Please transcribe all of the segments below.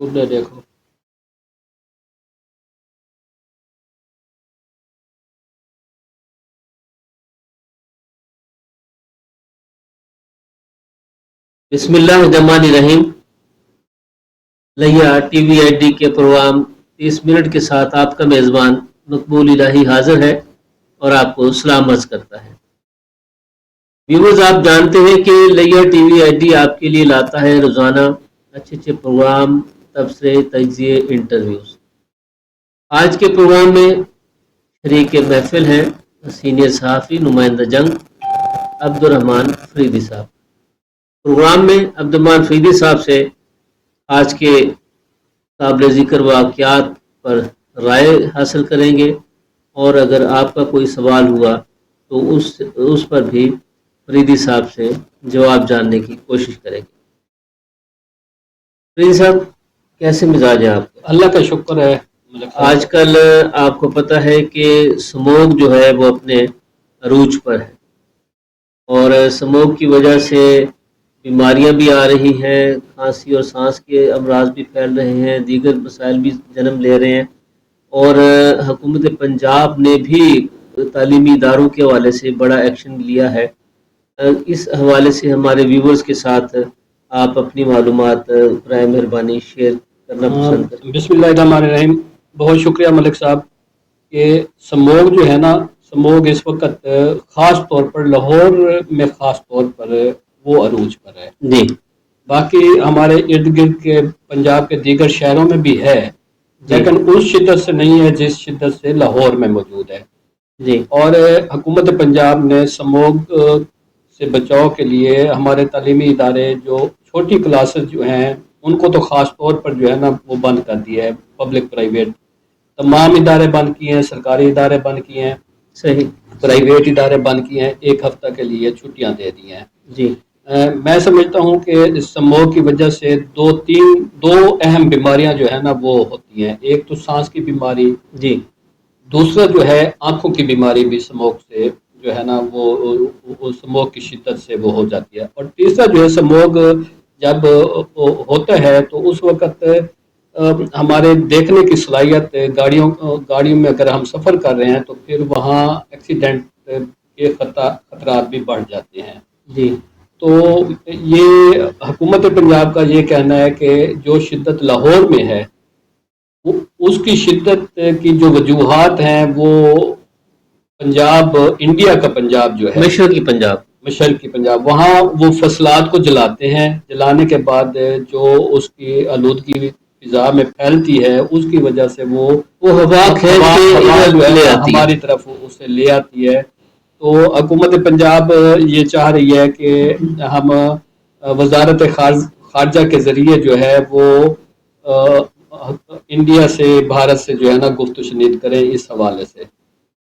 خود نے دیکھو. بسم اللہ الرحمن الرحیم. لیا ٹی وی آئی ڈی کے پروگرام 30 منٹ کے ساتھ آپ کا میزبان مقبول الہی حاضر ہے اور آپ کو سلام عرض کرتا ہے. ویورز، آپ جانتے ہیں کہ لیا ٹی وی آئی ڈی آپ کے لیے لاتا ہے روزانہ اچھے پروگرام، تبصرے، تجزیے، انٹرویوز. آج کے پروگرام میں شریک محفل ہیں سینئر صحافی نمائندہ جنگ عبدالرحمن فریدی صاحب. پروگرام میں عبدالرحمن فریدی صاحب سے آج کے قابل ذکر واقعات پر رائے حاصل کریں گے، اور اگر آپ کا کوئی سوال ہوا تو اس پر بھی فریدی صاحب سے جواب جاننے کی کوشش کریں گے. فریدی صاحب، کیسے مزاج ہیں آپ کا؟ اللہ کا شکر ہے. آج کل آپ کو پتہ ہے کہ سموگ جو ہے وہ اپنے عروج پر ہے، اور سموگ کی وجہ سے بیماریاں بھی آ رہی ہیں، کھانسی اور سانس کے امراض بھی پھیل رہے ہیں، دیگر مسائل بھی جنم لے رہے ہیں. اور حکومت پنجاب نے بھی تعلیمی اداروں کے حوالے سے بڑا ایکشن لیا ہے. اس حوالے سے ہمارے ویورز کے ساتھ آپ اپنی معلومات برائے مہربانی شیئر کرنا پسند کریں. بسم اللہ الرحمن الرحیم. بہت شکریہ ملک صاحب کہ سموگ جو ہے نا، سموگ اس وقت خاص طور پر لاہور میں خاص طور پر وہ عروج پر ہے. جی. باقی ہمارے ارد گرد کے پنجاب کے دیگر شہروں میں بھی ہے، لیکن اس شدت سے نہیں ہے جس شدت سے لاہور میں موجود ہے. جی. اور حکومت پنجاب نے سموگ سے بچاؤ کے لیے ہمارے تعلیمی ادارے جو چھوٹی کلاسز جو ہیں ان کو تو خاص طور پر جو ہے نا وہ بند کر دیا ہے. پبلک پرائیویٹ تمام ادارے بند کیے ہیں، سرکاری ادارے بند کیے ہیں، صحیح، پرائیویٹ ادارے بند کیے ہیں، 1 ہفتہ کے لیے چھٹیاں دے دی ہیں. جی. میں سمجھتا ہوں کہ اس سموگ کی وجہ سے دو اہم بیماریاں جو ہے نا وہ ہوتی ہیں. ایک تو سانس کی بیماری، جی. دوسرا جو ہے آنکھوں کی بیماری بھی سموگ سے جو ہے نا وہ سموگ کی شدت سے وہ ہو جاتی ہے. اور تیسرا جو ہے سموگ جب ہوتا ہے تو اس وقت ہمارے دیکھنے کی صلاحیت گاڑیوں میں اگر ہم سفر کر رہے ہیں تو پھر وہاں ایکسیڈنٹ کے خطرات بھی بڑھ جاتے ہیں. جی. تو یہ حکومت پنجاب کا یہ کہنا ہے کہ جو شدت لاہور میں ہے اس کی شدت کی جو وجوہات ہیں وہ پنجاب، انڈیا کا پنجاب جو ہے، مشرقی پنجاب، وہاں وہ فصلات کو جلاتے ہیں. جلانے کے بعد جو اس کی آلودگی فضا میں پھیلتی ہے اس کی وجہ سے وہ ہوا ہماری طرف اسے لے آتی ہے. تو حکومت پنجاب یہ چاہ رہی ہے کہ ہم وزارت خارجہ کے ذریعے جو ہے وہ انڈیا سے، بھارت سے جو ہے نا گفت و شنید کریں اس حوالے سے.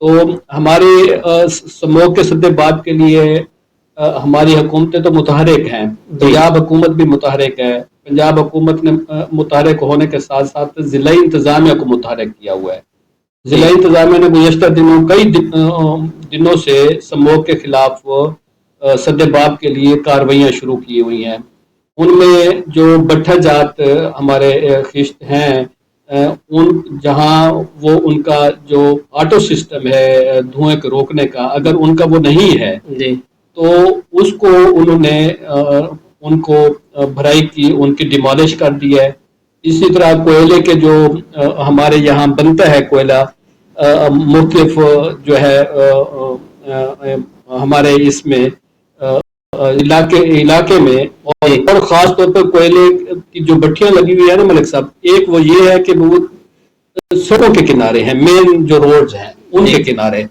تو ہمارے سموگ کے سد باب کے لیے ہماری حکومتیں تو متحرک ہیں. پنجاب حکومت بھی متحرک ہے. پنجاب حکومت نے متحرک ہونے کے ساتھ ساتھ ضلعی انتظامیہ کو متحرک کیا ہوا ہے. ضلعی انتظامیہ نے گزشتہ کئی دنوں سے سموگ کے خلاف سد باب کے لیے کارروائیاں شروع کی ہوئی ہیں. ان میں جو بٹھا جات ہمارے خشت ہیں، جہاں وہ ان کا جو آٹو سسٹم ہے دھوئیں کو روکنے کا، اگر ان کا وہ نہیں ہے تو اس کو انہوں نے ان کو بھرائی کی، ان کی ڈیمالش کر دی ہے. اسی طرح کوئلے کے جو ہمارے یہاں بنتا ہے کوئلہ مختلف جو ہے ہمارے اس میں علاقے میں، اور خاص طور پر کوئلے کی جو بٹھیاں لگی ہوئی ہے نا ملک صاحب، ایک وہ یہ ہے کہ وہ سڑکوں کے کنارے ہیں، مین جو روڈز ہیں ان کے کنارے،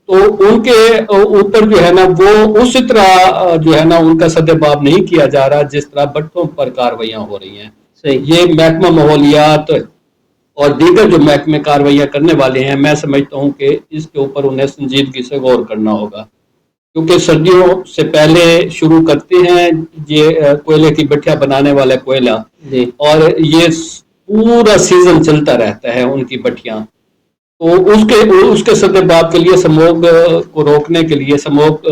تو ان کے اوپر جو ہے نا وہ اسی طرح جو ہے نا ان کا سد باب نہیں کیا جا رہا جس طرح بٹھوں پر کارروائیاں ہو رہی ہیں. یہ محکمہ ماحولیات اور دیگر جو محکمے کارروائیاں کرنے والے ہیں، میں سمجھتا ہوں کہ اس کے اوپر انہیں سنجیدگی سے غور کرنا ہوگا، کیونکہ سردیوں سے پہلے شروع کرتے ہیں یہ کوئلے کی بٹھیاں بنانے والا کوئلہ، اور یہ پورا سیزن چلتا رہتا ہے ان کی بٹھیاں. تو اس کے سد باب کے لیے سموگ کو روکنے کے لیے سموگ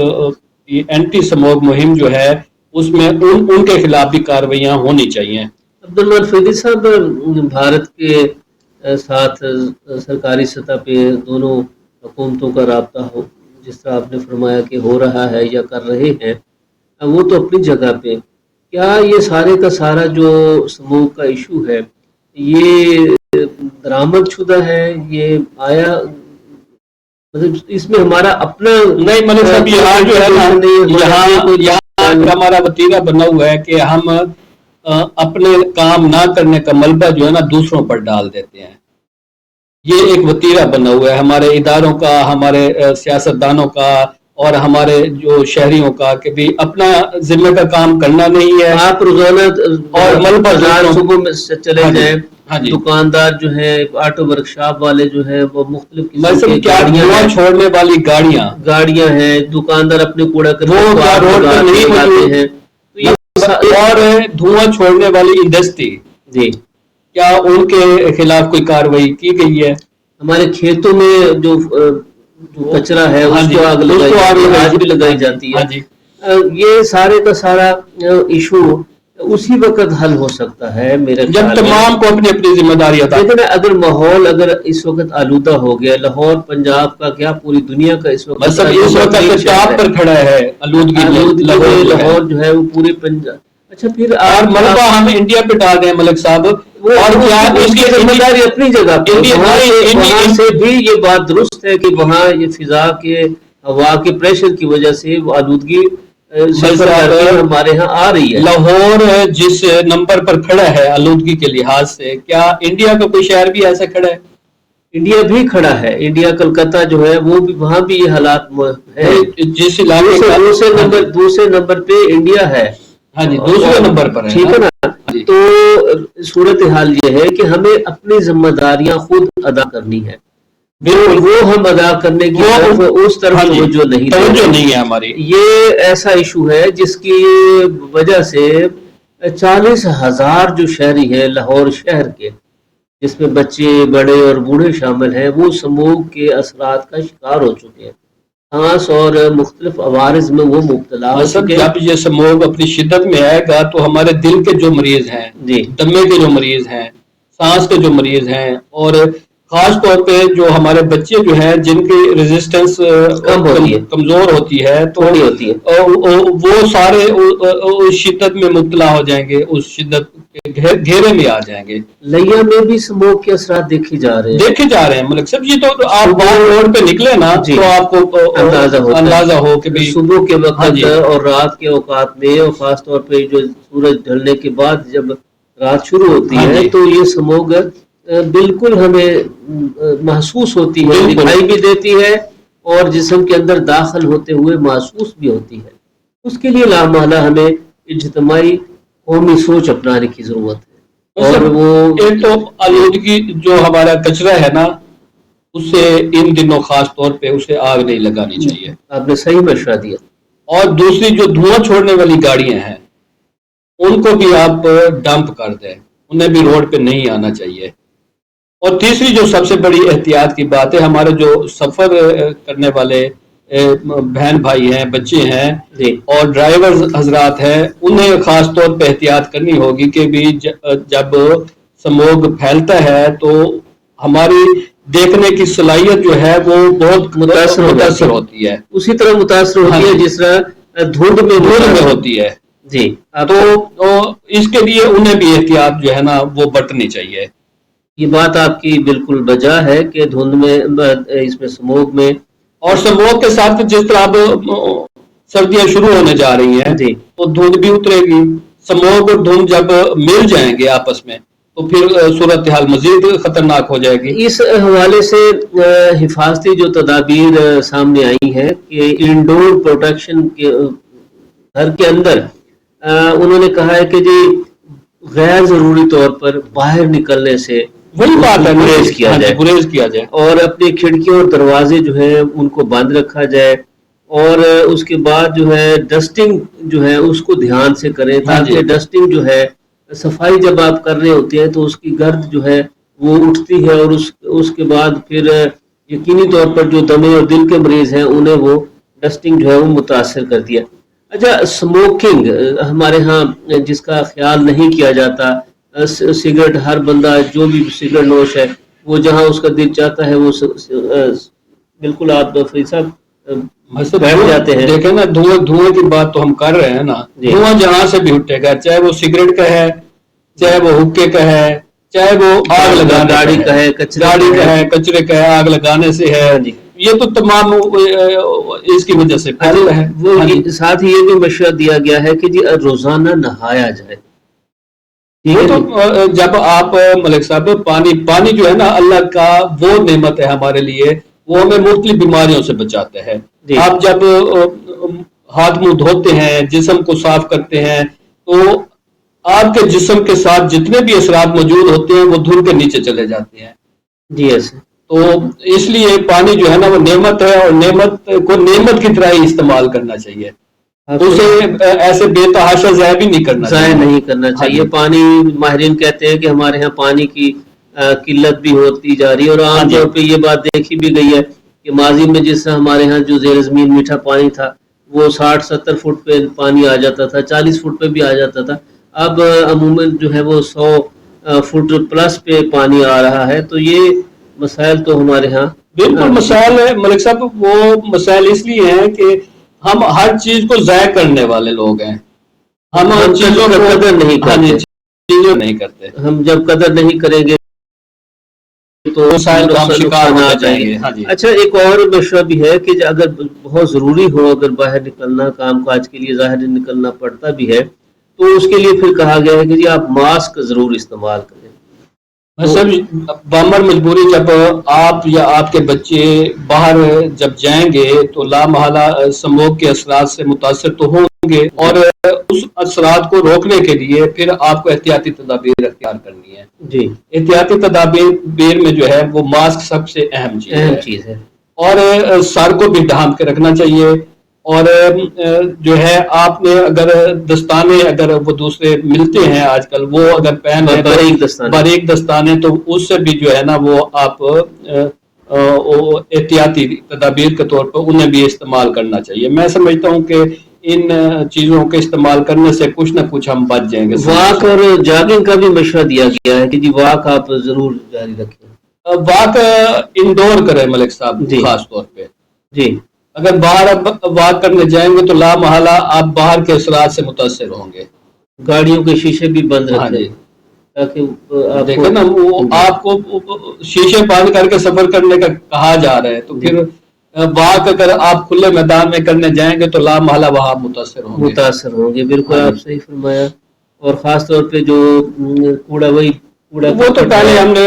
اینٹی سموگ مہم جو ہے اس میں ان کے خلاف بھی کارروائیاں ہونی چاہیے. عبدالرحمان فیضی صاحب، بھارت کے ساتھ سرکاری سطح پہ دونوں حکومتوں کا رابطہ ہو، جس طرح آپ نے فرمایا کہ ہو رہا ہے یا کر رہے ہیں، وہ تو اپنی جگہ پہ، کیا یہ سارے کا سارا جو سموگ کا ایشو ہے یہ درآمد شدہ ہے؟ یہ آیا مطلب اس میں ہمارا اپنا نہیں ملک صاحب، یہاں جو ہے نا، یہاں ہمارا وتیرہ بنا ہوا ہے کہ ہم اپنے کام نہ کرنے کا ملبہ جو ہے نا دوسروں پر ڈال دیتے ہیں. یہ ایک وتیرہ بنا ہوا ہے ہمارے اداروں کا، ہمارے سیاستدانوں کا اور ہمارے جو شہریوں کا، کہ بھی اپنا ذمہ کا کام کرنا نہیں ہے. آپ روزانہ اور ملبہ صبح میں چلے جائیں، ہاں جی، دکاندار جو ہے، آٹو ورکشاپ والے جو ہے، وہ مختلف قسم کی دھواں چھوڑنے والی گاڑیاں ہیں، دکاندار اپنے کوڑا کرکٹ وہ روڈ پر نہیں لگاتے ہیں، اور دھواں چھوڑنے والی انڈسٹری، جی کیا ان کے خلاف کوئی کارروائی کی گئی ہے؟ ہمارے کھیتوں میں جو کچرا ہے اس کو آگ لگائی جاتی ہے. یہ سارے کا سارا ایشو اسی وقت حل ہو سکتا ہے میرے جب تمام کو اپنی اپنی ذمہ داری ادا. لیکن اگر ماحول اگر اس وقت آلودہ ہو گیا، لاہور پنجاب کا کیا پوری دنیا کا اس وقت ٹاپ پر کھڑا ہے آلودگی. لاہور جو ہے وہ پورے پنجاب. اچھا پھر اور ملبہ ہم انڈیا پہ ڈال رہے ہیں ملک صاحب، اور کیا اس کی ذمہ داری اپنی جگہ پہ. وہاں سے بھی یہ بات درست ہے کہ وہاں یہ فضا کے ہوا کے پریشر کی وجہ سے وہ آلودگی ہمارے ہاں آ رہی ہے. لاہور جس نمبر پر کھڑا ہے آلودگی کے لحاظ سے، کیا انڈیا کا کوئی شہر بھی ایسا کھڑا ہے؟ انڈیا بھی کھڑا ہے، انڈیا کلکتہ جو ہے وہ بھی، وہاں بھی یہ حالات ہے. جس علاقے دوسرے نمبر پہ انڈیا ہے. ہاں جی، دوسرے نمبر پر ہے، ٹھیک ہے نا. تو صورتحال یہ ہے کہ ہمیں اپنی ذمہ داریاں خود ادا کرنی ہے. وہ ہم ادا کرنے کی اس طرف توجہ نہیں ہے ہماری. یہ ایسا ایشو ہے جس کی وجہ سے 40,000 جو شہری ہیں لاہور شہر کے، جس میں بچے بڑے اور بوڑھے شامل ہیں، وہ سموگ کے اثرات کا شکار ہو چکے ہیں. سانس اور مختلف عوارض میں وہ مبتلا ہو چکے ہیں. جب یہ سموگ اپنی شدت میں آئے گا تو ہمارے دل کے جو مریض ہیں، دمے کے جو مریض ہیں، سانس کے جو مریض ہیں، اور خاص طور پہ جو ہمارے بچے جو ہیں جن کی ریزسٹنس کمزور ہوتی ہے، تو وہ سارے اس شدت میں مبتلا ہو جائیں گے، اس شدت کے گھیرے میں آ جائیں گے. لیا میں بھی سموگ کے اثرات دیکھے جا رہے ہیں ملک صاحب. یہ تو آپ باہر روڈ پہ نکلے نا تو آپ کو اندازہ ہو کہ صبح کے وقت اور رات کے اوقات میں، اور خاص طور پہ جو سورج ڈھلنے کے بعد جب رات شروع ہوتی ہے تو یہ سموگ بالکل ہمیں محسوس ہوتی ہے، دکھائی بھی دیتی ہے اور جسم کے اندر داخل ہوتے ہوئے محسوس بھی ہوتی ہے. اس کے لیے لامحالہ ہمیں اجتماعی قومی سوچ اپنانے کی ضرورت ہے. اور وہ ایک تو آلودگی جو ہمارا کچرا ہے نا، اس سے ان دنوں خاص طور پہ اسے آگ نہیں لگانی چاہیے. آپ نے صحیح مشورہ دیا. اور دوسری جو دھواں چھوڑنے والی گاڑیاں ہیں ان کو بھی آپ ڈمپ کر دیں، انہیں بھی روڈ پہ نہیں آنا چاہیے. اور تیسری جو سب سے بڑی احتیاط کی بات ہے، ہمارے جو سفر کرنے والے بہن بھائی ہیں، بچے ہیں اور ڈرائیور حضرات ہیں، انہیں خاص طور پہ احتیاط کرنی ہوگی کہ بھی جب سموگ پھیلتا ہے تو ہماری دیکھنے کی صلاحیت جو ہے وہ بہت متاثر ہوتی ہے. اسی طرح متاثر ہوتی ہے جس طرح دھند میں ہوتی ہے. جی، تو اس کے لیے انہیں بھی احتیاط جو ہے نا وہ برتنی چاہیے. یہ بات آپ کی بالکل بجا ہے کہ دھند میں، اس میں سموگ میں، اور سموگ کے ساتھ جس طرح اب سردیاں شروع ہونے جا رہی ہیں تو دھند بھی اترے گی. سموگ اور دھند جب مل جائیں گے آپس میں تو پھر صورتحال مزید خطرناک ہو جائے گی. اس حوالے سے حفاظتی جو تدابیر سامنے آئی ہیں کہ انڈور پروٹیکشن کے گھر کے اندر انہوں نے کہا ہے کہ جی غیر ضروری طور پر باہر نکلنے سے وہی بات ہے، گریز کیا جائے اور اپنی کھڑکیوں اور دروازے جو ہیں ان کو بند رکھا جائے. اور اس کے بعد جو ہے ڈسٹنگ جو ہے اس کو دھیان سے کریں، تاکہ ڈسٹنگ جو ہے، صفائی جب آپ کر رہے ہوتے ہیں تو اس کی گرد جو ہے وہ اٹھتی ہے، اور اس کے بعد پھر یقینی طور پر جو دمے اور دل کے مریض ہیں انہیں وہ ڈسٹنگ جو ہے وہ متاثر کرتی ہے. اچھا، اسموکنگ ہمارے ہاں جس کا خیال نہیں کیا جاتا، سگریٹ ہر بندہ جو بھی سگریٹ نوش ہے وہ جہاں اس کا دل چاہتا ہے وہ بالکل آپ فرید صاحب بیٹھ جاتے ہیں. دیکھیں نا دھوئیں کی بات تو ہم کر رہے ہیں نا, دھواں جہاں سے بھی اٹھے گا, چاہے وہ سگریٹ کا ہے, چاہے وہ حکے کا ہے, چاہے وہ آگ لگانے گاڑی کا ہے, کچرے کا ہے, آگ لگانے سے ہے, یہ تو تمام اس کی وجہ سے پھیل رہا ہے. وہ ساتھ ہی یہ بھی مشورہ دیا گیا ہے کہ جی روزانہ نہایا جائے. وہ تو جب آپ ملک صاحب پانی جو ہے نا اللہ کا وہ نعمت ہے ہمارے لیے, وہ ہمیں مختلف بیماریوں سے بچاتے ہیں. آپ جب ہاتھ منہ دھوتے ہیں, جسم کو صاف کرتے ہیں, تو آپ کے جسم کے ساتھ جتنے بھی اثرات موجود ہوتے ہیں وہ دھل کے نیچے چلے جاتے ہیں. جی ایسے تو اس لیے پانی جو ہے نا وہ نعمت ہے, اور نعمت کو نعمت کی طرح ہی استعمال کرنا چاہیے, اسے ایسے بے تحاشا ضائع بھی نہیں کرنا چاہیے. پانی ماہرین کہتے ہیں کہ ہمارے ہاں پانی کی قلت بھی ہوتی جا رہی ہے, اور عام طور پہ یہ بات دیکھی بھی گئی ہے کہ ماضی میں جس ہمارے ہاں جو زیر زمین میٹھا پانی تھا وہ 60-70 فٹ پہ پانی آ جاتا تھا, 40 فٹ پہ بھی آ جاتا تھا. اب عموماً جو ہے وہ 100 فٹ پلس پہ پانی آ رہا ہے. تو یہ مسائل تو ہمارے ہاں بالکل مسائل ہے ملک صاحب. وہ مسائل اس لیے ہیں کہ ہم ہر چیز کو ضائع کرنے والے لوگ ہیں. ہم چیزوں کا قدر نہیں کرتے. چیزوں نہیں کرتے. ہم جب قدر نہیں کریں گے تو مسائل کا ہم شکار ہو جائیں گے. اچھا, ایک اور مشورہ بھی ہے کہ اگر بہت ضروری ہو, اگر باہر نکلنا کام کاج کے لیے ظاہر نکلنا پڑتا بھی ہے, تو اس کے لیے پھر کہا گیا ہے کہ جی آپ ماسک ضرور استعمال کریں. سر بامر مجبوری جب آپ یا آپ کے بچے باہر جب جائیں گے تو لامحالہ سموگ کے اثرات سے متاثر تو ہوں گے, اور اس اثرات کو روکنے کے لیے پھر آپ کو احتیاطی تدابیر اختیار کرنی ہے. جی, احتیاطی تدابیر میں جو ہے وہ ماسک سب سے اہم چیز ہے, اور سر کو بھی ڈھانپ کے رکھنا چاہیے. اور جو ہے آپ نے اگر دستانے اگر وہ دوسرے ملتے ہیں آج کل وہ اگر پہن باریک دستانے, تو اس سے بھی جو ہے نا وہ آپ احتیاطی تدابیر کے طور پر انہیں بھی استعمال کرنا چاہیے. میں سمجھتا ہوں کہ ان چیزوں کے استعمال کرنے سے کچھ نہ کچھ ہم بچ جائیں گے. واک اور جاگنگ کا بھی مشورہ دیا گیا ہے کہ جی واک آپ ضرور جاری رکھیں. واک انڈور کریں ملک صاحب, خاص طور پہ. جی, اگر باہر واک کرنے جائیں گے تو لامحالہ آپ باہر کے اثرات سے متاثر ہوں گے. گاڑیوں کے شیشے بھی بند رکھیں تاکہ دیکھیں نا وہ آپ کو شیشے بند کر کے سفر کرنے کا کہا جا رہا ہے, تو پھر واک اگر آپ کھلے میدان میں کرنے جائیں گے تو لامحالہ وہاں متاثر ہوں گے. بالکل آپ صحیح فرمایا. اور خاص طور پہ جو کوڑا وہ تو پہلے ہم نے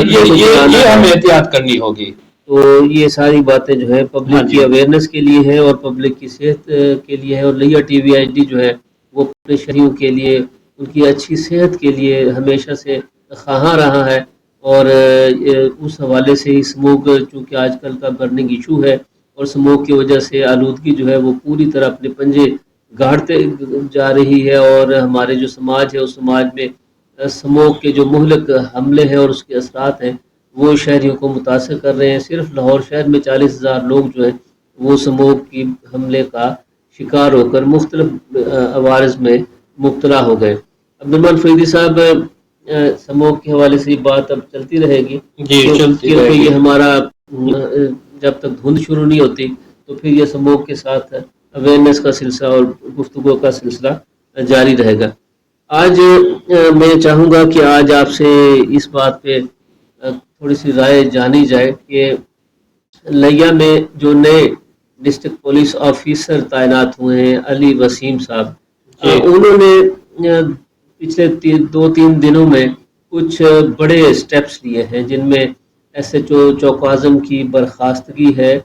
یہ ہمیں احتیاط کرنی ہوگی. تو یہ ساری باتیں جو ہے پبلک کی اویئرنیس کے لیے ہے اور پبلک کی صحت کے لیے ہے. اور لیا ٹی وی ایچ ڈی جو ہے وہ اپنے شہریوں کے لیے ان کی اچھی صحت کے لیے ہمیشہ سے خواہاں رہا ہے. اور اس حوالے سے ہی اسموگ چونکہ آج کل کا برننگ ایشو ہے, اور اسموگ کی وجہ سے آلودگی جو ہے وہ پوری طرح اپنے پنجے گاڑتے جا رہی ہے. اور ہمارے جو سماج ہے اس سماج میں اسموگ کے جو مہلک حملے ہیں اور اس کے اثرات ہیں وہ شہریوں کو متاثر کر رہے ہیں. صرف لاہور شہر میں 40,000 لوگ جو ہیں وہ اسموگ کی حملے کا شکار ہو کر مختلف عوارض میں مبتلا ہو گئے. عبدالرحمن فریدی صاحب, اسموگ کے حوالے سے یہ بات اب چلتی رہے گی, کیونکہ یہ ہمارا جب تک دھند شروع نہیں ہوتی تو پھر یہ اسموگ کے ساتھ اویئرنیس کا سلسلہ اور گفتگو کا سلسلہ جاری رہے گا. آج میں چاہوں گا کہ آج آپ سے اس بات پہ تھوڑی سی رائے جانی جائے کہ لیا میں جو نئے ڈسٹرکٹ پولیس آفیسر تعینات ہوئے ہیں علی وسیم صاحب, انہوں نے پچھلے 2-3 دنوں میں کچھ بڑے سٹیپس لیے ہیں, جن میں ایس ایچ او چوک اعظم کی برخاستگی ہے,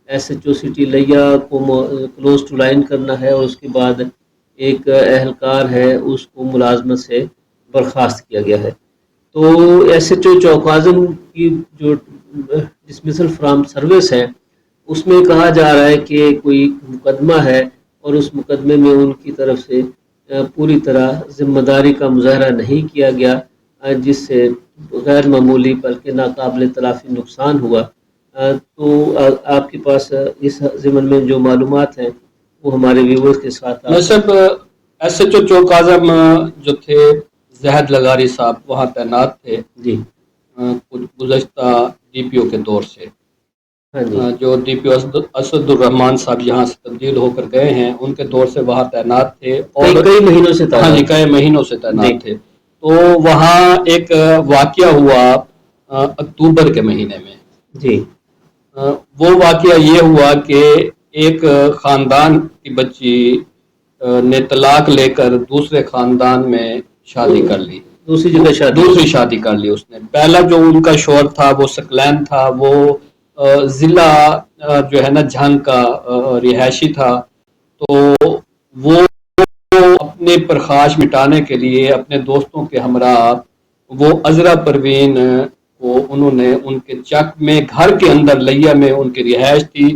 ایس ایچ او سٹی لیا کو کلوز ٹو لائن کرنا ہے, اور اس کے بعد ایک اہلکار ہے اس کو ملازمت سے برخاست کیا گیا ہے. تو ایس ایچ او چوک اعظم کی جو ڈسمسل فرام سروس ہے اس میں کہا جا رہا ہے کہ کوئی مقدمہ ہے اور اس مقدمے میں ان کی طرف سے پوری طرح ذمہ داری کا مظاہرہ نہیں کیا گیا, جس سے غیر معمولی بلکہ ناقابل تلافی نقصان ہوا. تو آپ کے پاس اس ضمن میں جو معلومات ہیں وہ ہمارے ویورز کے ساتھ ایس ایچ او چوک اعظم جو تھے زاہد لغاری صاحب وہاں تعینات تھے جی گزشتہ ڈی پی او کے دور سے. ہاں جی جو ڈی پی او اسد الرحمان صاحب یہاں سے تبدیل ہو کر گئے ہیں ان کے دور سے وہاں تعینات تھے اور کئی مہینوں سے ہاں جی کئی مہینوں سے تعینات تھے. تو وہاں ایک واقعہ ہوا اکتوبر کے مہینے میں. جی وہ واقعہ یہ ہوا کہ ایک خاندان کی بچی نے طلاق لے کر دوسرے خاندان میں شادی کر لی. دوسری جگہ دوسری شادی کر لی اس نے. پہلا جو ان کا شوہر تھا وہ سکلین تھا، وہ ضلع جو ہے نا جھنگ کا رہائشی تھا. تو وہ اپنے پرخاش مٹانے کے لیے اپنے دوستوں کے ہمراہ وہ عذرا پروین کو انہوں نے ان کے چک میں گھر کے اندر لیا میں ان کی رہائش تھی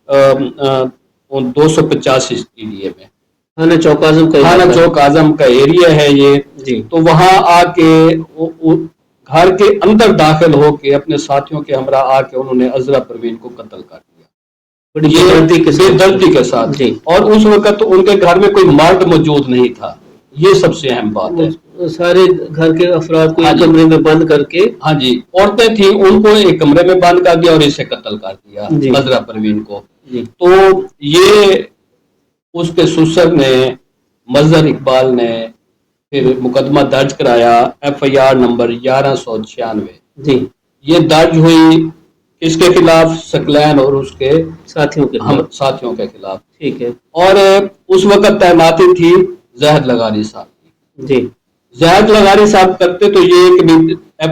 285 TDA میں. تھانہ چوک اعظم کا ایریا ہے یہ. جی تو وہاں آ کے گھر کے اندر داخل ہو کے اپنے ساتھیوں کے ہمراہ آ کے انہوں نے عذرا پروین کو قتل کر دیا بے دردی کے ساتھ. جی اور اس وقت ان کے گھر میں کوئی مرد موجود نہیں تھا. یہ سب سے اہم بات ہے. سارے گھر کے افراد کو ایک کمرے میں بند کر کے ہاں جی عورتیں تھیں ان کو ایک کمرے میں بند کر دیا اور اسے قتل کر دیا عذرا پروین کو. تو یہ اس کے سسر نے مظہر اقبال نے پھر مقدمہ درج کرایا FIR نمبر 1196. جی یہ درج ہوئی کس کے خلاف؟ سکلین اور اس کے ساتھیوں کے خلاف. ٹھیک ہے. اور اس وقت تعیناتی تھی زاہد لغاری صاحب کی. جی زاہد لغاری صاحب کرتے تو یہ کہ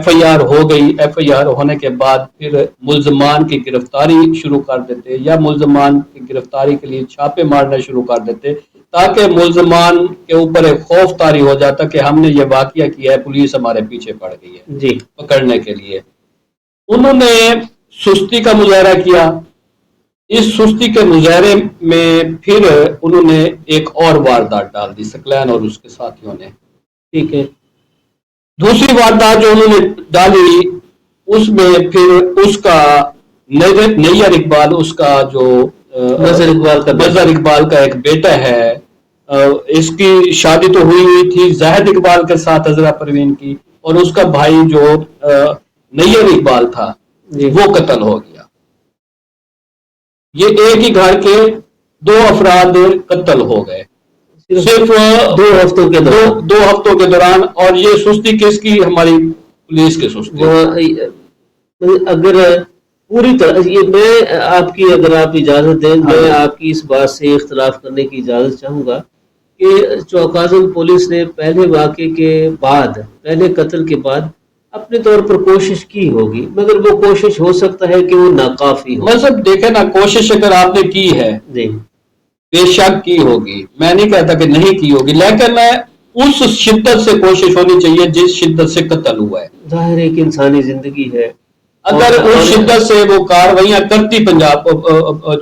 FIR ہو گئی. FIR ہونے کے بعد پھر ملزمان کی گرفتاری شروع کر دیتے یا ملزمان کی گرفتاری کے لیے چھاپے مارنا شروع کر دیتے تاکہ ملزمان کے اوپر ایک خوف طاری ہو جاتا کہ ہم نے یہ واقعہ کیا ہے، پولیس ہمارے پیچھے پڑ گئی ہے جی پکڑنے کے لیے. انہوں نے سستی کا مظاہرہ کیا. اس سستی کے مظاہرے میں پھر انہوں نے ایک اور واردات ڈال دی سکلین اور اس کے ساتھیوں نے. ٹھیک ہے. دوسری واردات جو انہوں نے ڈالی اس میں پھر اس کا نیئر اقبال، اس کا جو مظہر اقبال کا ایک بیٹا ہے، اس کی شادی تو ہوئی تھی زاہد اقبال کے ساتھ عذرا پروین کی، اور اس کا بھائی جو نیئر اقبال تھا وہ قتل ہو گیا. یہ ایک ہی گھر کے 2 افراد قتل ہو گئے صرف 2 ہفتوں کے دوران. اور یہ سستی کس کی؟ ہماری پولیس کی سستی. اگر پوری طرح میں آپ کی اگر آپ اجازت دیں میں آپ کی اس بات سے اختلاف کرنے کی اجازت چاہوں گا کہ چوک اعظم پولیس نے پہلے واقعے کے بعد، پہلے قتل کے بعد اپنے طور پر کوشش کی ہوگی، مگر وہ کوشش ہو سکتا ہے کہ وہ ناکافی ہو. مطلب دیکھیں نا، کوشش اگر آپ نے کی ہے جی بے شک کی ہوگی، میں نہیں کہتا کہ نہیں کی ہوگی، لیکن اس شدت سے کوشش ہونی چاہیے جس شدت سے قتل ہوا ہے. ظاہر ایک انسانی زندگی ہے. اگر اس شدت سے وہ کارروائیاں کرتی پنجاب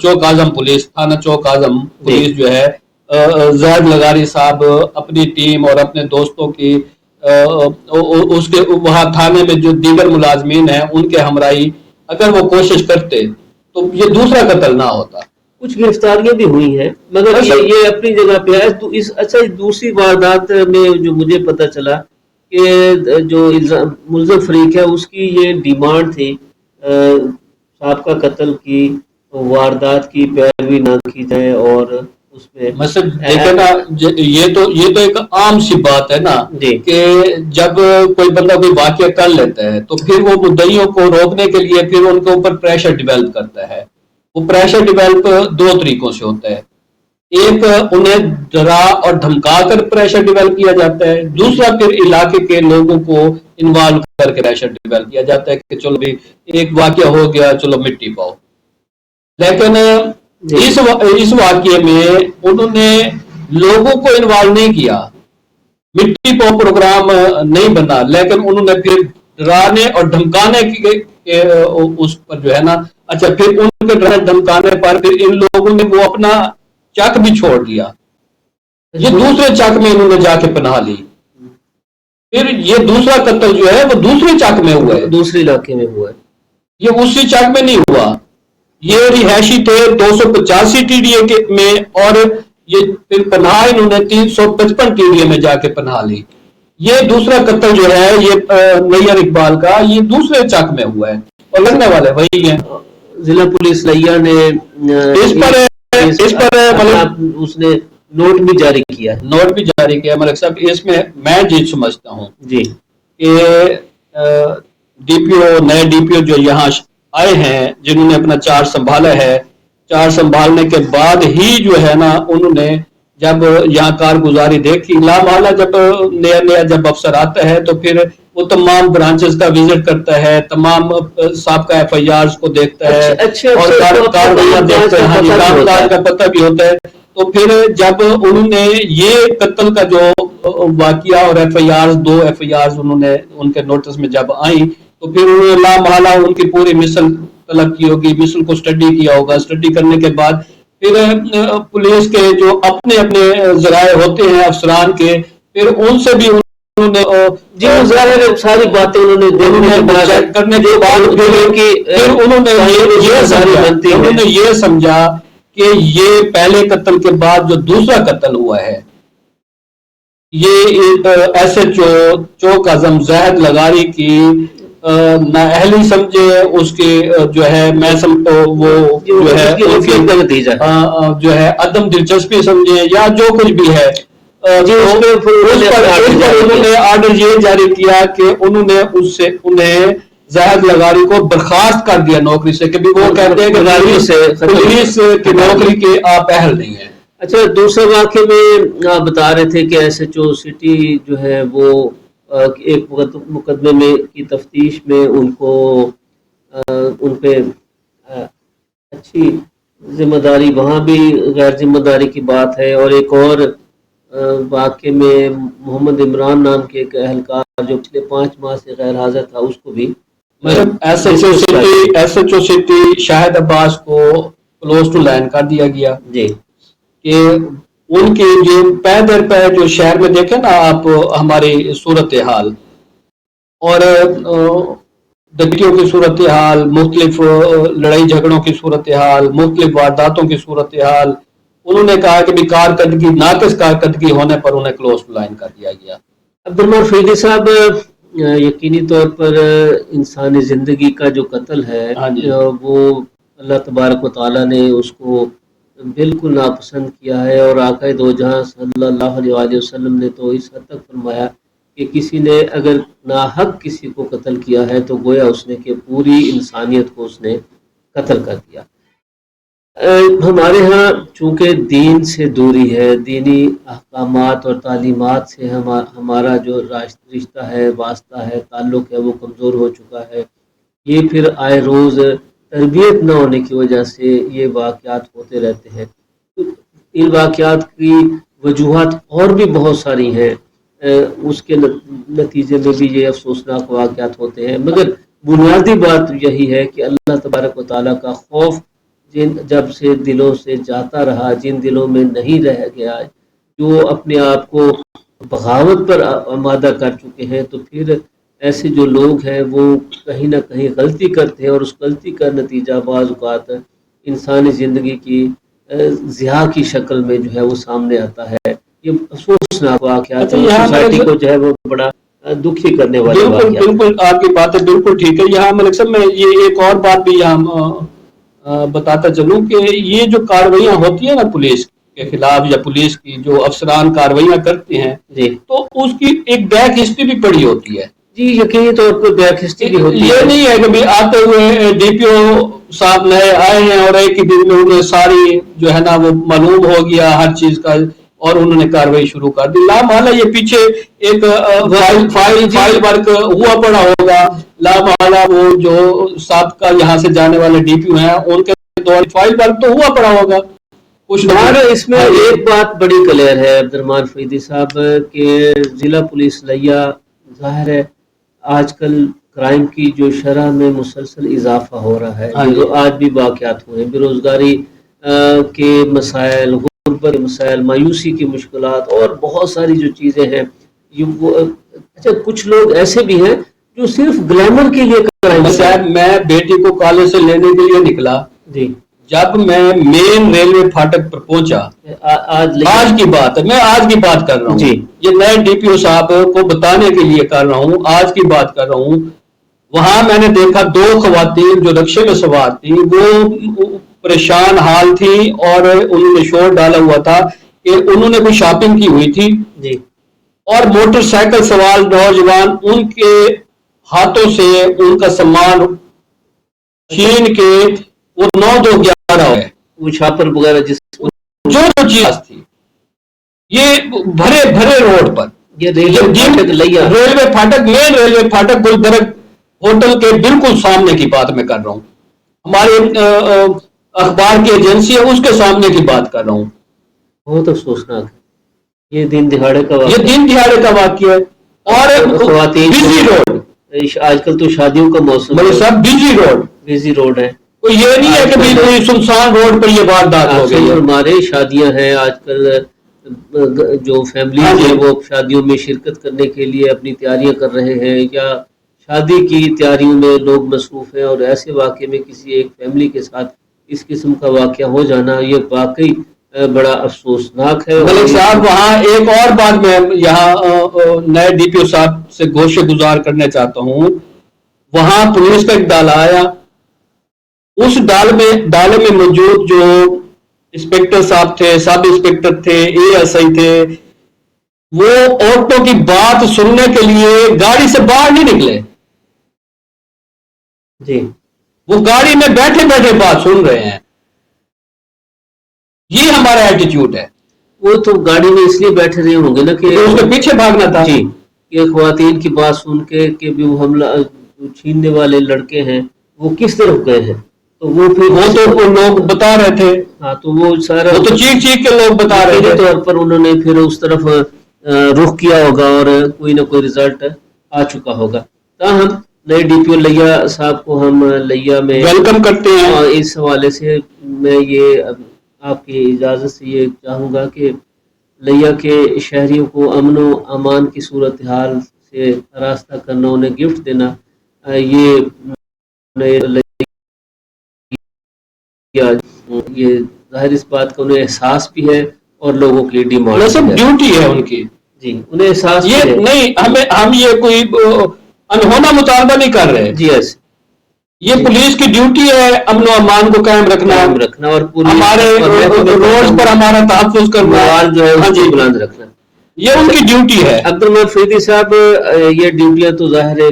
چوک اعظم پولیس، تھانہ چوک اعظم پولیس جو ہے، زاہد لغاری صاحب اپنی ٹیم اور اپنے دوستوں کی اس کے وہاں تھانے میں جو دیگر ملازمین ہیں ان کے ہمراہی اگر وہ کوشش کرتے تو یہ دوسرا قتل نہ ہوتا. کچھ گرفتاریاں بھی ہوئی ہیں مگر یہ اپنی جگہ پہ ہے. اچھا دوسری واردات میں جو مجھے پتہ چلا کہ جو ملزم فریق ہے اس کی یہ ڈیمانڈ تھی سابقہ قتل کی واردات کی پیروی نہ کی جائے. اور اس میں دیکھیں نا، یہ تو ایک عام سی بات ہے نا کہ جب کوئی بندہ کوئی واقعہ کر لیتا ہے تو پھر وہ مدعیوں کو روکنے کے لیے پھر ان کے اوپر پریشر ڈیولپ کرتا ہے. وہ پریشر ڈیولپ 2 طریقوں سے ہوتا ہے. ایک انہیں ڈرا اور دھمکا کر پریشر ڈیولپ کیا جاتا ہے، دوسرا پھر علاقے کے لوگوں کو انوالو کر کے پریشر ڈیولپ کیا جاتا ہے کہ چلو بھی ایک واقعہ ہو گیا چلو مٹی پاؤ. لیکن اس واقعے میں انہوں نے لوگوں کو انوالو نہیں کیا، مٹی پاؤ پروگرام نہیں بنا، لیکن انہوں نے پھر ڈرانے اور دھمکانے کے اس پر جو ہے نا، اچھا پھر ان کے ڈرانے دھمکانے پر پھر ان لوگوں نے وہ اپنا چک بھی چھوڑ دیا. یہ دوسرے چک میں انہوں نے جا کے پناہ لی. پھر یہ دوسرا قتل جو ہے وہ دوسرے چک میں ہوا ہے، دوسرے علاقے میں ہوا ہے. یہ اسی چک میں نہیں ہوا. یہ رہائشی تھے 285 TDA میں، اور یہ پھر پناہ انہوں نے 355 TDA میں جا کے پناہ لی. یہ دوسرا قتل جو ہے یہ نیئر اقبال کا یہ دوسرے چک میں ہوا ہے اور لگنے والے وہی ہیں. ضلع پولیس لیا نے اس پر اس نے نوٹ بھی جاری کیا ہے. نوٹ بھی جاری کیا ملک صاحب. اس میں جیت سمجھتا ہوں جی کہ ڈی پی او نئے ڈی پی او جو یہاں آئے ہیں جنہوں نے اپنا چارج سنبھالا ہے, چارج سنبھالنے کے بعد ہی جو ہے نا انہوں نے جب یہاں کارگزاری دیکھی, لامحالہ جب نیا جب افسر آتا ہے تو پھر وہ تمام برانچز کا وزٹ کرتا ہے, تمام سابقہ ایف آئی آرز کو دیکھتا ہے اور کارروائیاں دیکھتا ہے, کارکار کا پتہ بھی ہوتا ہے. تو پھر جب انہوں نے یہ قتل کا جو واقعہ اور ایف آئی آرز 2 ایف آئی آرز انہوں نے ان کے نوٹس میں جب آئیں تو پھر انہوں نے لامحالہ ان کی پوری مثل طلب کی ہوگی, مثل کو اسٹڈی کیا ہوگا. اسٹڈی کرنے کے بعد پھر پولیس کے جو اپنے ذرائع ہوتے ہیں افسران کے, پھر ان سے بھی انہوں نے جی ظاہر ساری باتیں انہوں نے چیک کرنے کے بعد پھر انہوں نے یہ سمجھا کہ یہ پہلے قتل کے بعد جو دوسرا قتل ہوا ہے یہ ایس ایچ او چوک اعظم زاہد لغاری کی نااہلی سمجھے, اس کے جو ہے میں وہ جو ہے عدم دلچسپی سمجھے یا جو کچھ بھی ہے, انہوں نے آرڈر یہ جاری کیا کہ انہوں نے اس سے انہیں زاہد لغاری کو برخاست کر دیا نوکری سے, کہ وہ کہتے ہیں کہ پولیس کی نوکری کے آپ اہل نہیں ہیں. اچھا دوسرے واقعے میں آپ بتا رہے تھے کہ ایس ایچ او سٹی جو ہے وہ ایک مقدمے میں کی تفتیش میں ان کو ان پہ اچھی ذمہ داری, وہاں بھی غیر ذمہ داری کی بات ہے. اور ایک اور واقعے میں محمد عمران نام کے ایک اہلکار جو پچھلے 5 ماہ سے غیر حاضر تھا اس کو بھی ایس ایچ او سٹی شاہد عباس کو کلوز ٹو لائن کر دیا گیا. جی کہ ان کے جو پے در پے جو شہر میں دیکھیں نا آپ ہماری صورتحال اور ڈکیتوں کی صورتحال, مختلف لڑائی جھگڑوں کی صورتحال, مختلف وارداتوں کی صورتحال, انہوں نے کہا کہ بھی کارکردگی ناقص کارکردگی ہونے پر انہیں کلوز ٹو لائن کر دیا گیا. عبدالرحمان فریدی صاحب, یقینی طور پر انسانی زندگی کا جو قتل ہے وہ اللہ تبارک و تعالیٰ نے اس کو بالکل ناپسند کیا ہے, اور آقا دو جہاں صلی اللہ علیہ وسلم نے تو اس حد تک فرمایا کہ کسی نے اگر ناحق کسی کو قتل کیا ہے تو گویا اس نے کہ پوری انسانیت کو اس نے قتل کر دیا. ہمارے ہاں چونکہ دین سے دوری ہے, دینی احکامات اور تعلیمات سے ہمارا جو رشتہ ہے, واسطہ ہے, تعلق ہے وہ کمزور ہو چکا ہے. یہ پھر آئے روز تربیت نہ ہونے کی وجہ سے یہ واقعات ہوتے رہتے ہیں. ان واقعات کی وجوہات اور بھی بہت ساری ہیں, اس کے نتیجے میں بھی یہ افسوسناک واقعات ہوتے ہیں, مگر بنیادی بات یہی ہے کہ اللہ تبارک و تعالیٰ کا خوف جب سے دلوں سے جاتا رہا, جن دلوں میں نہیں رہ گیا, جو اپنے آپ کو بغاوت پر آمادہ کر چکے ہیں, تو پھر ایسے جو لوگ ہیں وہ کہیں نہ کہیں غلطی کرتے ہیں, اور اس غلطی کا نتیجہ بعض اوقات انسانی زندگی کی ضیاع کی شکل میں جو ہے وہ سامنے آتا ہے. یہ افسوسناک واقعات سوسائٹی کو جو ہے وہ بڑا دکھی کرنے والی واقعات. بالکل آپ کی بات ہے, بالکل ٹھیک ہے. یہاں ملک صاحب میں یہ ایک اور بات بھی یہاں بتاتا چلوں کہ یہ جو کاروائیاں ہوتی ہیں نا پولیس کے خلاف یا پولیس کی جو افسران کاروائیاں کرتے ہیں تو اس کی ایک بیک ہسٹری بھی پڑی ہوتی ہے. جی یقینی طور پر بیک ہسٹری بھی ہوتی ہے. یہ نہیں ہے کہ آتے ہوئے ڈی پی او صاحب نئے آئے ہیں اور ایک ہی دن میں انہیں ساری جو ہے نا وہ معلوم ہو گیا ہر چیز کا اور انہوں نے کاروائی شروع کر دی. لامحالہ یہ پیچھے ایک فائل ورک ہوا پڑا ہوگا, لامحالہ وہ جو سابقہ یہاں سے جانے والے ڈی پی او ہیں ان کے دور فائل ورک تو ہوا پڑا ہوگا. اس میں ایک بات بڑی کلیئر ہے عبدالرحمان فریدی صاحب کہ ضلع پولیس لیا ظاہر ہے آج کل کرائم کی جو شرح میں مسلسل اضافہ ہو رہا ہے, آج بھی واقعات ہوئے ہیں, بے روزگاری کے مسائل, غربت کے مسائل, مایوسی کی مشکلات اور بہت ساری جو چیزیں ہیں. اچھا کچھ لوگ ایسے بھی ہیں جو صرف گلیمر کے لیے کرائم. میں بیٹی کو کالج سے لینے کے لیے نکلا, جب میں مین ریلوے پھاٹک پر پہنچا، آج کی بات ہے، میں آج کی بات کر رہا ہوں جی، یہ نئے ڈی پی او صاحب کو بتانے کے لیے کر رہا ہوں، آج کی بات کر رہا ہوں. وہاں میں نے دیکھا 2 خواتین جو رکشے میں سوار تھی وہ پریشان حال تھی اور انہوں نے شور ڈالا ہوا تھا کہ انہوں نے کوئی شاپنگ کی ہوئی تھی جی، اور موٹر سائیکل سوار نوجوان ان کے ہاتھوں سے ان کا سامان چھین کے وہ 9-2-11 ہے وہ چھاپر وغیرہ جو چیز تھی یہ بھرے بھرے روڈ پر، یہ ریلوے پھاٹک مین ریلوے پھاٹک گلبرگ ہوٹل کے بالکل سامنے کی بات میں کر رہا ہوں، ہمارے اخبار کی ایجنسی ہے اس کے سامنے کی بات کر رہا ہوں. بہت افسوسناک ہے، یہ دن دہاڑے کا واقعہ ہے. اور خواتین بزی روڈ، آج کل تو شادیوں کا موسم بڑے صاحب بزی روڈ ہے، کوئی یہ نہیں ہے کہ کوئی سنسان روڈ پر یہ واردات ہو گئی. ہمارے شادیاں ہیں آج کل، جو فیملیز ہیں وہ شادیوں میں شرکت کرنے کے لیے اپنی تیاریاں کر رہے ہیں یا شادی کی تیاریوں میں لوگ مصروف ہیں، اور ایسے واقعے میں کسی ایک فیملی کے ساتھ اس قسم کا واقعہ ہو جانا یہ واقعی بڑا افسوسناک ہے. ملک صاحب وہاں ایک اور بات میں یہاں نئے ڈی پی او صاحب سے گوشے گزار کرنا چاہتا ہوں، وہاں پولیس کا ایک ڈال آیا، اس ڈالے میں موجود جو انسپیکٹر صاحب تھے، سب انسپیکٹر تھے، اے ایس آئی تھے، وہ عورتوں کی بات سننے کے لیے گاڑی سے باہر نہیں نکلے جی، وہ گاڑی میں بیٹھے بیٹھے بات سن رہے ہیں. یہ ہمارا ایٹیٹیوڈ ہے. وہ تو گاڑی میں اس لیے بیٹھے رہے ہوں گے نا کہ اس کے پیچھے بھاگنا تھا. جی، کہ خواتین کی بات سن کے کہ بھی وہ حملہ چھیننے والے لڑکے ہیں وہ کس طرف گئے ہیں، تو وہ تو لوگ بتا رہے تھے. ہاں، تو وہ سارا تو چیخ کے لوگ بتا رہے تھے، طور پر انہوں نے پھر اس طرف رخ کیا ہوگا اور کوئی نہ کوئی رزلٹ آ چکا ہوگا. تاہم نئے ڈی پی او لیا صاحب کو ہم لیا میں ویلکم کرتے ہیں. اس حوالے سے میں یہ آپ کی اجازت سے یہ چاہوں گا کہ لیا کے شہریوں کو امن و امان کی صورتحال سے آراستہ کرنا، انہیں گفٹ دینا، یہ ظاہر اس بات کا انہیں احساس بھی ہے اور لوگوں کی ڈیمانڈ سب ڈیوٹی ہے ان کی. جی، انہیں احساس یہ ہے. نہیں ہم یہ کوئی انہونا مطالبہ نہیں کر رہے. جی ایس یہ پولیس کی ڈیوٹی ہے امن و امان کو قائم رکھنا اور ہمارے روڈ پر ہمارا تحفظ کرنا جو ہے بلند رکھنا، یہ ان کی ڈیوٹی ہے. عبدالرحمان فریدی صاحب، یہ ڈیوٹیاں تو ظاہر ہے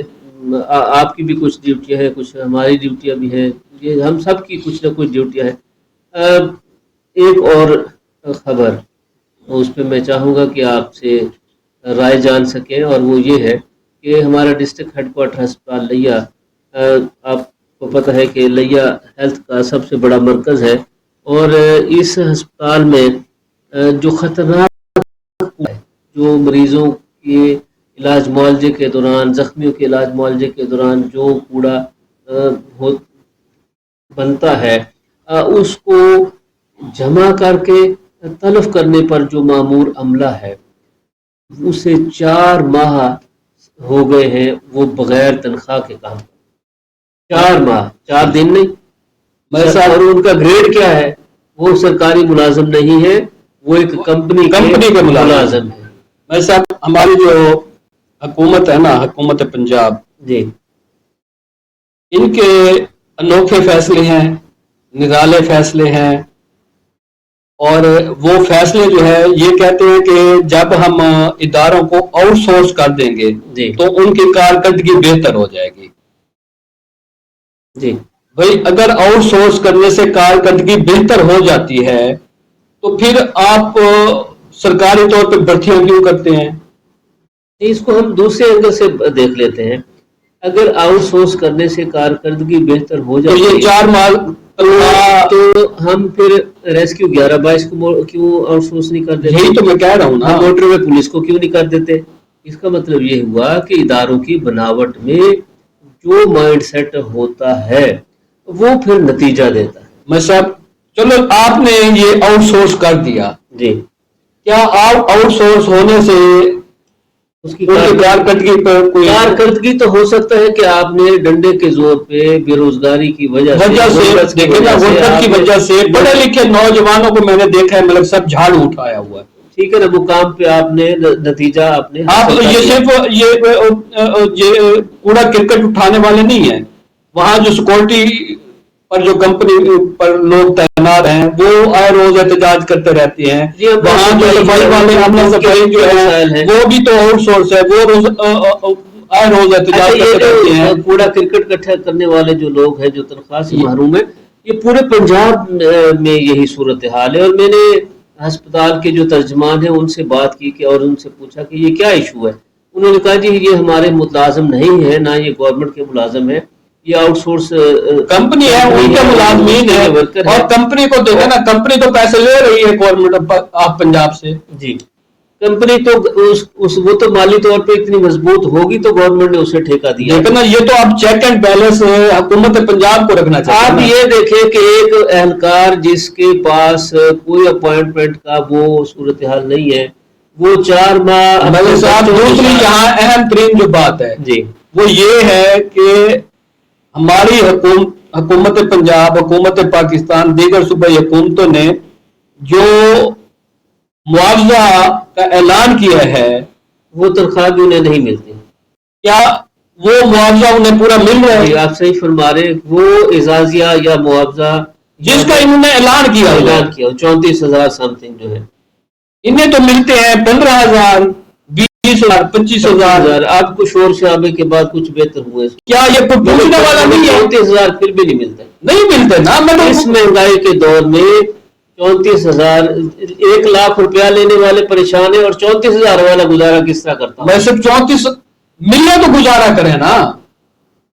آپ کی بھی کچھ ڈیوٹیاں ہیں، کچھ ہماری ڈیوٹیاں بھی ہیں، یہ ہم سب کی کچھ نہ کچھ ڈیوٹیاں ہیں. ایک اور خبر اس پہ میں چاہوں گا کہ آپ سے رائے جان سکیں، اور وہ یہ ہے کہ ہمارا ڈسٹرکٹ ہیڈ کوارٹر ہسپتال لیا، آپ کو پتہ ہے کہ لیا ہیلتھ کا سب سے بڑا مرکز ہے، اور اس ہسپتال میں جو خطرناک ہے، جو مریضوں کے علاج معالجے کے دوران، زخمیوں کے علاج معالجے کے دوران جو کوڑا بنتا ہے، اس کو جمع کر کے تلف کرنے پر جو مامور عملہ ہے اسے 4 ماہ ہو گئے ہیں وہ بغیر تنخواہ کے کام. 4 ماہ، 4 دن نہیں. اور ان کا گریڈ کیا ہے؟ وہ سرکاری ملازم نہیں ہے، وہ ایک کمپنی کے ملازم ہے. میں صاحب ہماری جو حکومت ہے نا، حکومت پنجاب، جی، ان کے انوکھے فیصلے ہیں، نرالے فیصلے ہیں، اور وہ فیصلے جو ہے یہ کہتے ہیں کہ جب ہم اداروں کو آؤٹ سورس کر دیں گے تو ان کی کارکردگی بہتر ہو جائے گی. جی بھائی اگر آؤٹ سورس کرنے سے کارکردگی بہتر ہو جاتی ہے تو پھر آپ سرکاری طور پہ بھرتیاں کیوں کرتے ہیں؟ اس کو ہم دوسرے اینگل سے دیکھ لیتے ہیں. اگر آؤٹ سورس کرنے سے کارکردگی بہتر ہو جاتی ہے تو یہ 4 ماہ تو ہم پھر ریسکیو 11/22 کو کیوں آؤٹ سورس نہیں کر دیتے؟ یہی تو میں کہہ رہا ہوں نا. موٹر وے پولیس کو کیوں نہیں کر دیتے؟ اس کا مطلب یہ ہوا کہ اداروں کی بناوٹ میں جو مائنڈ سیٹ ہوتا ہے وہ پھر نتیجہ دیتا ہے. میں صاحب چلو آپ نے یہ آؤٹ سورس کر دیا، جی، کیا آؤٹ سورس ہونے سے اس کی کارکردگی پر کوئی کارکردگی تو ہو سکتا ہے کہ آپ نے ڈنڈے کے زور پہ بے روزگاری کی وجہ سے دیکھیں نا، غربت کی وجہ سے پڑھے لکھے نوجوانوں کو میں نے دیکھا ہے مطلب سب جھاڑو اٹھایا ہوا ہے. ٹھیک ہے نا، مقام پہ آپ نے نتیجہ آپ نے آپ یہ صرف یہ کوڑا کرکٹ اٹھانے والے نہیں ہیں، وہاں جو سیکورٹی پر جو کمپنی پر لوگ تعینات ہیں وہ آئے روز احتجاج کرتے رہتے ہیں. وہاں جو صفائی والے عملہ صفائی جو ہے وہ بھی تو آؤٹ سورس ہے، وہ روز آئے روز احتجاج کرتے رہتے ہیں. کوڑا کرکٹ اکٹھا کرنے والے جو لوگ ہیں جو تنخواہ سے محروم ہیں، یہ پورے پنجاب میں یہی صورتحال ہے. اور میں نے ہسپتال کے جو ترجمان ہیں ان سے بات کی اور ان سے پوچھا کہ یہ کیا ایشو ہے. انہوں نے کہا جی یہ ہمارے ملازم نہیں ہے، نہ یہ گورنمنٹ کے ملازم ہے، یہ آؤٹ سورس کمپنی ہے، ان کے ملازمین ہے. اور کمپنی کو دیکھیں نا، کمپنی تو پیسے لے رہی ہے گورنمنٹ آف پنجاب سے. جی کمپنی تو وہ تو مالی طور پہ اتنی مضبوط ہوگی تو گورنمنٹ نے اسے ٹھیکہ دیا. لیکن یہ تو آپ چیک اینڈ بیلنس حکومت پنجاب کو رکھنا چاہیے. آپ یہ دیکھیں کہ ایک اہلکار جس کے پاس کوئی اپوائنٹمنٹ کا وہ صورتحال نہیں ہے، وہ 4 ماہ. دوسری یہاں اہم ترین جو بات ہے جی وہ یہ ہے کہ ہماری حکومت پنجاب، حکومت پاکستان، دیگر صوبائی حکومتوں نے جو معاوضہ کا اعلان کیا ہے وہ تنخواہ بھی انہیں نہیں ملتی. کیا وہ معاوضہ انہیں پورا مل رہا ہے؟ آپ صحیح فرما رہے، وہ اعزازیہ یا معاوضہ جس کا انہوں نے اعلان کیا 34,000 سم تھنگ جو ہے انہیں تو ملتے ہیں 15,000، 20,000، 25,000. اب کچھ اور شعبے کے بعد کچھ بہتر ہوئے. کیا یہ پوچھنے والا نہیں ہے؟ 34,000 پھر بھی نہیں ملتے، نہیں ملتے نا. اس مہنگائی کے دور میں 34,000، 1,00,000 روپیہ لینے والے پریشان ہیں اور 34,000 والا گزارا کس طرح کرتا ہوں؟ میں صرف 34 ملے تو گزارا کریں نا.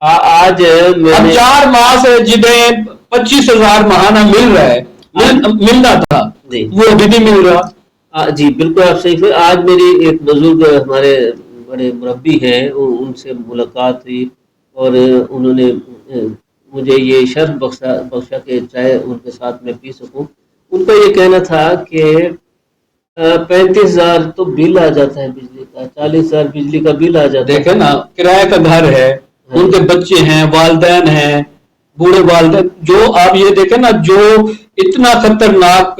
آج 4 ماہ سے جنہیں 25,000 ماہانہ مل رہا ہے، ملنا تھا، وہ ابھی نہیں مل رہا. جی بالکل آپ صحیح. آج میری ایک بزرگ ہمارے بڑے مربی ہیں، ان سے ملاقات ہوئی اور انہوں نے مجھے یہ شرف بخشا کہ چاہے ان کے ساتھ میں پی سکوں. ان کا یہ کہنا تھا کہ 35,000 تو بل آ جاتا ہے بجلی کا، 40,000 بجلی کا بل آ جاتا ہے. دیکھیں نا، کرایہ کا گھر ہے، ان کے بچے ہیں، والدین ہیں، بوڑھے والدین. جو آپ یہ دیکھیں نا، جو اتنا خطرناک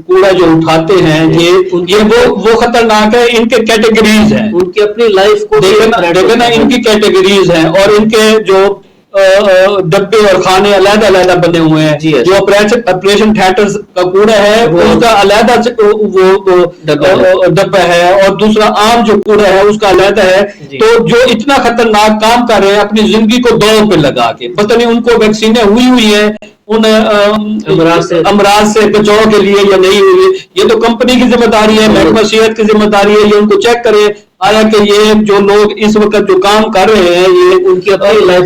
کوڑا جو اٹھاتے ہیں، یہ وہ خطرناک ہے. ان کے کیٹیگریز ہیں، ان کی اپنی لائف کو دیکھیں نا، ان کی کیٹیگریز ہیں اور ان کے جو ڈبے اور خانے علیحدہ علیحدہ بنے ہوئے ہیں. جو آپریشن تھیٹر کا کوڑا ہے اس کا علیحدہ وہ ڈبہ ہے اور دوسرا عام جو کوڑا ہے اس کا علیحدہ ہے. تو جو اتنا خطرناک کام کر رہے ہیں اپنی زندگی کو داؤ پہ لگا کے، پتہ نہیں ان کو ویکسینیں ہوئی ہیں ان امراض سے بچاؤ کے لیے یا نہیں ہوئی. یہ تو کمپنی کی ذمہ داری ہے، محکمہ صحت کی ذمہ داری ہے، یہ ان کو چیک کرے آیا کہ یہ جو لوگ اس وقت جو کام کر رہے ہیں یہ ان کی لائف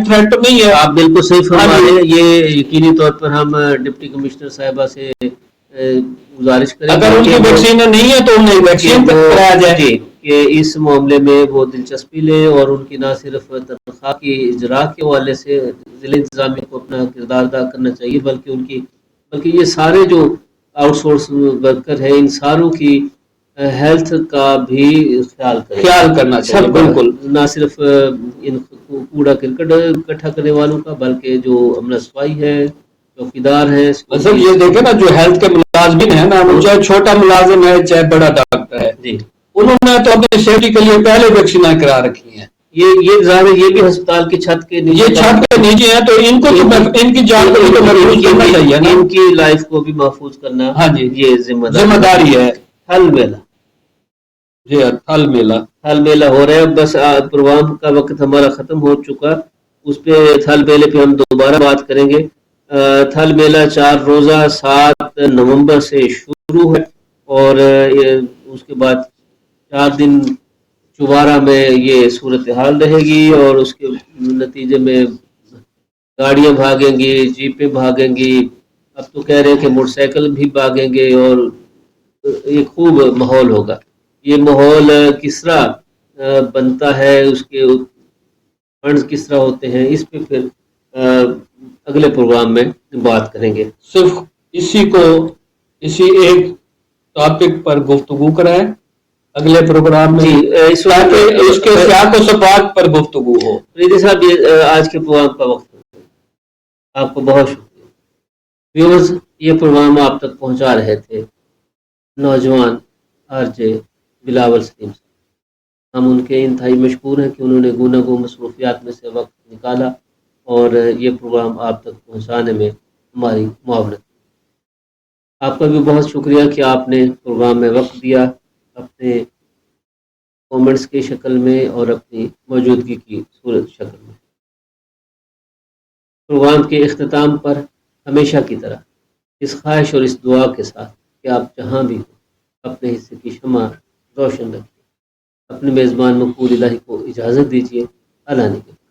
تھریٹ تو نہیں ہے. آپ بالکل صحیح فرما رہے ہیں. یہ یقینی طور پر ہم ڈپٹی کمشنر صاحبہ سے گزارش کریں اگر ان کی ویکسین نہیں ہے تو انہیں ویکسین کرایا جائے کہ اس معاملے میں وہ دلچسپی لیں اور ان کی نہ صرف تنخواہ کی اجرا کے حوالے سے ضلع انتظامیہ کو اپنا کردار ادا کرنا چاہیے، بلکہ یہ سارے جو آؤٹ سورس ورکر ہیں ان ساروں کی ہیلتھ کا بھی خیال کرنا چاہیے. بالکل، نہ صرف ان کوڑا کرکٹ اکٹھا کرنے والوں کا بلکہ جو عملہ صفائی ہے، چوکیدار ہیں. مطلب یہ دیکھیں نا، جو ہیلتھ کے ملازمین ہیں نا، چاہے چھوٹا ملازم ہے چاہے بڑا ڈاکٹر ہے، جی انہوں نے تو اپنی سیفٹی کے لیے پہلے ویکسینیں کرا رکھی ہیں. یہ ظاہر ہے، یہ بھی ہسپتال کی چھت کے نیچے ہیں تو ان کو ان کی جان کو بھی محفوظ کرنا چاہیے نا، ان کی لائف کو بھی محفوظ کرنا. ہاں جی، یہ ذمہ داری ہے. حل میلہ، جی حل میلہ ہو رہا ہے. بس پروگرام کا وقت ہمارا ختم ہو چکا، اس پہ تھل میلے پہ ہم دوبارہ بات کریں گے. تھل میلہ 4 روزہ 7 نومبر سے شروع ہے اور اس کے بعد 4 دن چوارہ میں یہ صورتحال رہے گی اور اس کے نتیجے میں گاڑیاں بھاگیں گی، جیپیں بھاگیں گی، اب تو کہہ رہے ہیں کہ موٹر سائیکل بھی بھاگیں گے اور ایک خوب ماحول ہوگا. یہ ماحول کس طرح بنتا ہے، اس کے فنڈز کس طرح ہوتے ہیں، اس پہ پھر اگلے پروگرام میں بات کریں گے. صرف اسی ایک ٹاپک پر گفتگو کرائے اگلے پروگرام میں جی اس وقت تاکہ اس کے سیاق و سباق پر گفتگو ہو. فریدی صاحب یہ آج کے پروگرام کا وقت ہے. آپ کو بہت شکریہ. ویورز یہ پروگرام آپ تک پہنچا رہے تھے نوجوان آر جے بلاول سلیم صاحب. ہم ان کے انتہائی مشکور ہیں کہ انہوں نے گوناگوں مصروفیات میں سے وقت نکالا اور یہ پروگرام آپ تک پہنچانے میں ہماری معاونت کی. آپ کا بھی بہت شکریہ کہ آپ نے پروگرام میں وقت دیا اپنے کومنٹس کی شکل میں اور اپنی موجودگی کی صورت شکل میں. پروگرام کے اختتام پر ہمیشہ کی طرح اس خواہش اور اس دعا کے ساتھ کہ آپ جہاں بھی ہوں اپنے حصے کی شمع روشن رکھیں. اپنے میزبان مقبول الہی کو اجازت دیجیے. اللہ نگہبان.